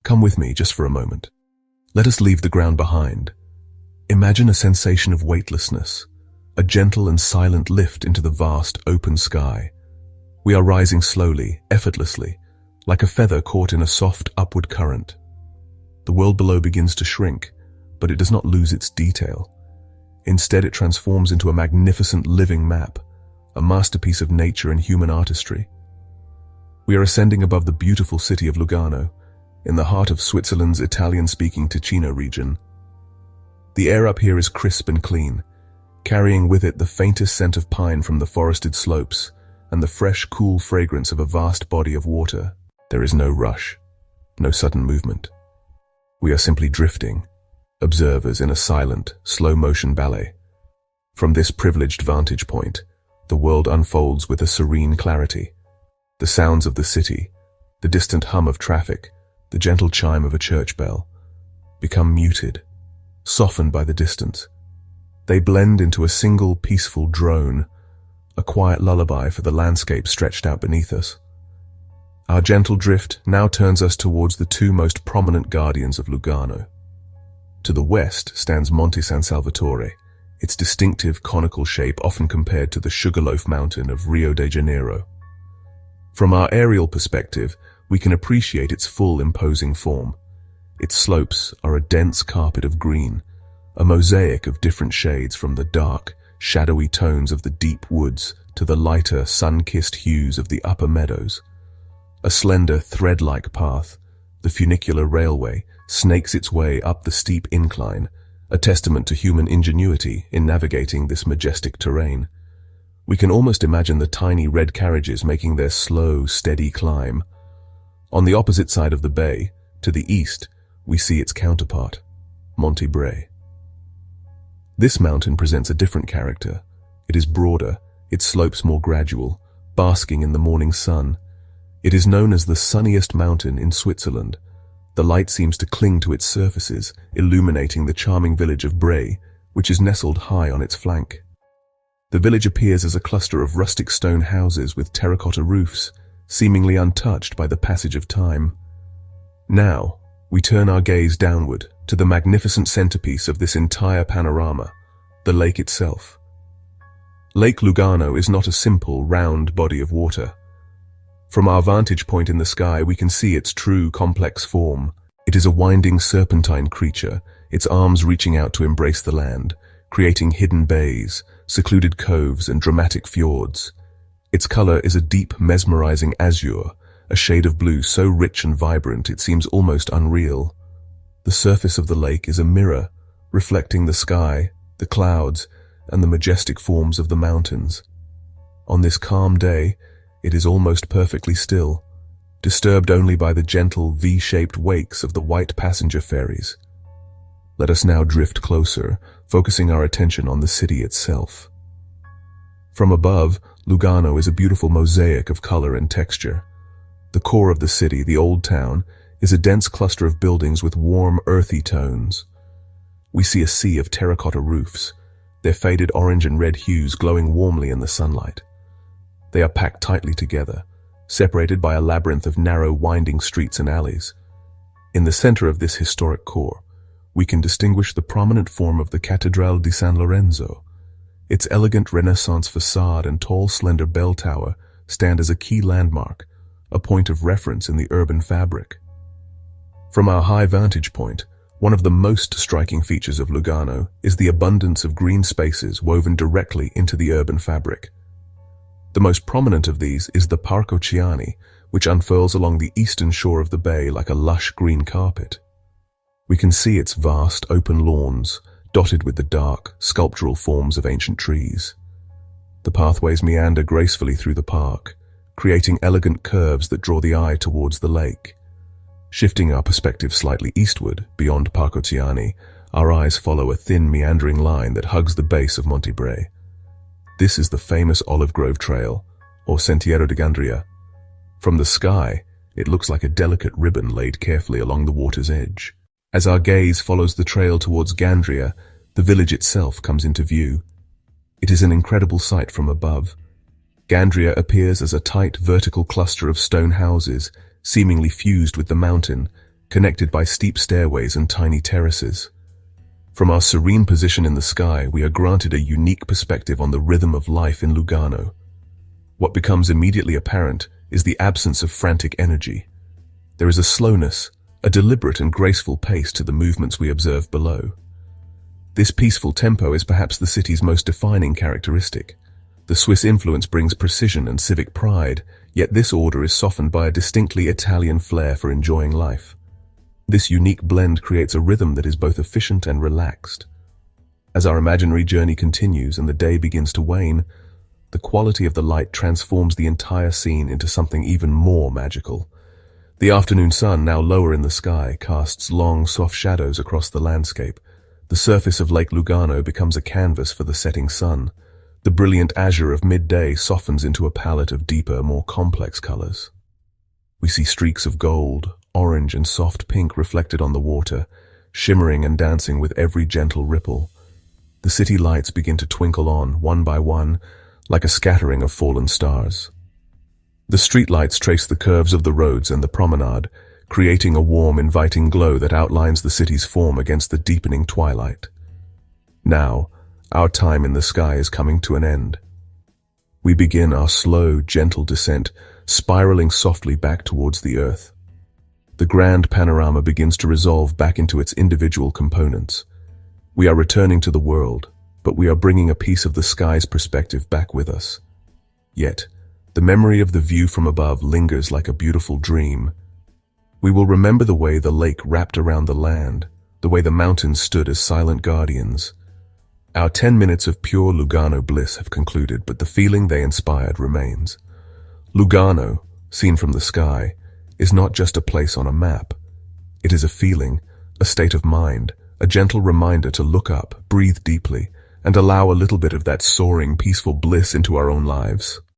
Come with me just for a moment. Let us leave the ground behind. Imagine a sensation of weightlessness, a gentle and silent lift into the vast open sky. We are rising slowly, effortlessly, like a feather caught in a soft upward current. The world below begins to shrink, but it does not lose its detail. Instead, it transforms into a magnificent living map, a masterpiece of nature and human artistry. We are ascending above the beautiful city of Lugano, in the heart of Switzerland's Italian-speaking Ticino region. The air up here is crisp and clean, carrying with it the faintest scent of pine from the forested slopes and the fresh, cool fragrance of a vast body of water. There is no rush, no sudden movement. We are simply drifting, observers in a silent, slow-motion ballet. From this privileged vantage point, the world unfolds with a serene clarity. The sounds of the city, the distant hum of traffic, the gentle chime of a church bell, become muted, softened by the distance. They blend into a single peaceful drone, a quiet lullaby for the landscape stretched out beneath us. Our gentle drift now turns us towards the two most prominent guardians of Lugano. To the west stands Monte San Salvatore, its distinctive conical shape often compared to the Sugarloaf Mountain of Rio de Janeiro. From our aerial perspective, we can appreciate its full imposing form. Its slopes are a dense carpet of green, a mosaic of different shades from the dark, shadowy tones of the deep woods to the lighter, sun-kissed hues of the upper meadows. A slender, thread-like path, the funicular railway, snakes its way up the steep incline, a testament to human ingenuity in navigating this majestic terrain. We can almost imagine the tiny red carriages making their slow, steady climb. On the opposite side of the bay, to the east, we see its counterpart, Monte Bray. This mountain presents a different character. It is broader, its slopes more gradual, basking in the morning sun. It is known as the sunniest mountain in Switzerland. The light seems to cling to its surfaces, illuminating the charming village of Bray, which is nestled high on its flank. The village appears as a cluster of rustic stone houses with terracotta roofs, seemingly untouched by the passage of time. Now, we turn our gaze downward to the magnificent centerpiece of this entire panorama, the lake itself. Lake Lugano is not a simple, round body of water. From our vantage point in the sky, we can see its true, complex form. It is a winding serpentine creature, its arms reaching out to embrace the land, creating hidden bays, secluded coves, and dramatic fjords. Its color is a deep, mesmerizing azure, a shade of blue so rich and vibrant it seems almost unreal. The surface of the lake is a mirror, reflecting the sky, the clouds, and the majestic forms of the mountains. On this calm day, it is almost perfectly still, disturbed only by the gentle V-shaped wakes of the white passenger ferries. Let us now drift closer, focusing our attention on the city itself. From above, Lugano is a beautiful mosaic of color and texture. The core of the city, the old town, is a dense cluster of buildings with warm, earthy tones. We see a sea of terracotta roofs, their faded orange and red hues glowing warmly in the sunlight. They are packed tightly together, separated by a labyrinth of narrow, winding streets and alleys. In the center of this historic core, we can distinguish the prominent form of the Cattedrale di San Lorenzo. Its elegant Renaissance facade and tall, slender bell tower stand as a key landmark, a point of reference in the urban fabric. From our high vantage point, one of the most striking features of Lugano is the abundance of green spaces woven directly into the urban fabric. The most prominent of these is the Parco Chiani, which unfurls along the eastern shore of the bay like a lush green carpet. We can see its vast, open lawns, dotted with the dark, sculptural forms of ancient trees. The pathways meander gracefully through the park, creating elegant curves that draw the eye towards the lake. Shifting our perspective slightly eastward, beyond Parco Chiani, our eyes follow a thin, meandering line that hugs the base of Monte Bray. This is the famous Olive Grove Trail, or Sentiero di Gandria. From the sky, it looks like a delicate ribbon laid carefully along the water's edge. As our gaze follows the trail towards Gandria, the village itself comes into view. It is an incredible sight from above. Gandria appears as a tight, vertical cluster of stone houses, seemingly fused with the mountain, connected by steep stairways and tiny terraces. From our serene position in the sky, we are granted a unique perspective on the rhythm of life in Lugano. What becomes immediately apparent is the absence of frantic energy. There is a slowness, a deliberate and graceful pace to the movements we observe below. This peaceful tempo is perhaps the city's most defining characteristic. The Swiss influence brings precision and civic pride, yet this order is softened by a distinctly Italian flair for enjoying life. This unique blend creates a rhythm that is both efficient and relaxed. As our imaginary journey continues and the day begins to wane, the quality of the light transforms the entire scene into something even more magical. The afternoon sun, now lower in the sky, casts long, soft shadows across the landscape. The surface of Lake Lugano becomes a canvas for the setting sun. The brilliant azure of midday softens into a palette of deeper, more complex colors. We see streaks of gold, orange, and soft pink reflected on the water, shimmering and dancing with every gentle ripple. The city lights begin to twinkle on, one by one, like a scattering of fallen stars. The streetlights trace the curves of the roads and the promenade, creating a warm, inviting glow that outlines the city's form against the deepening twilight. Now, our time in the sky is coming to an end. We begin our slow, gentle descent, spiraling softly back towards the earth. The grand panorama begins to resolve back into its individual components. We are returning to the world, but we are bringing a piece of the sky's perspective back with us. Yet, the memory of the view from above lingers like a beautiful dream. We will remember the way the lake wrapped around the land, the way the mountains stood as silent guardians. Our 10 minutes of pure Lugano bliss have concluded, but the feeling they inspired remains. Lugano, seen from the sky, is not just a place on a map. It is a feeling, a state of mind, a gentle reminder to look up, breathe deeply, and allow a little bit of that soaring, peaceful bliss into our own lives.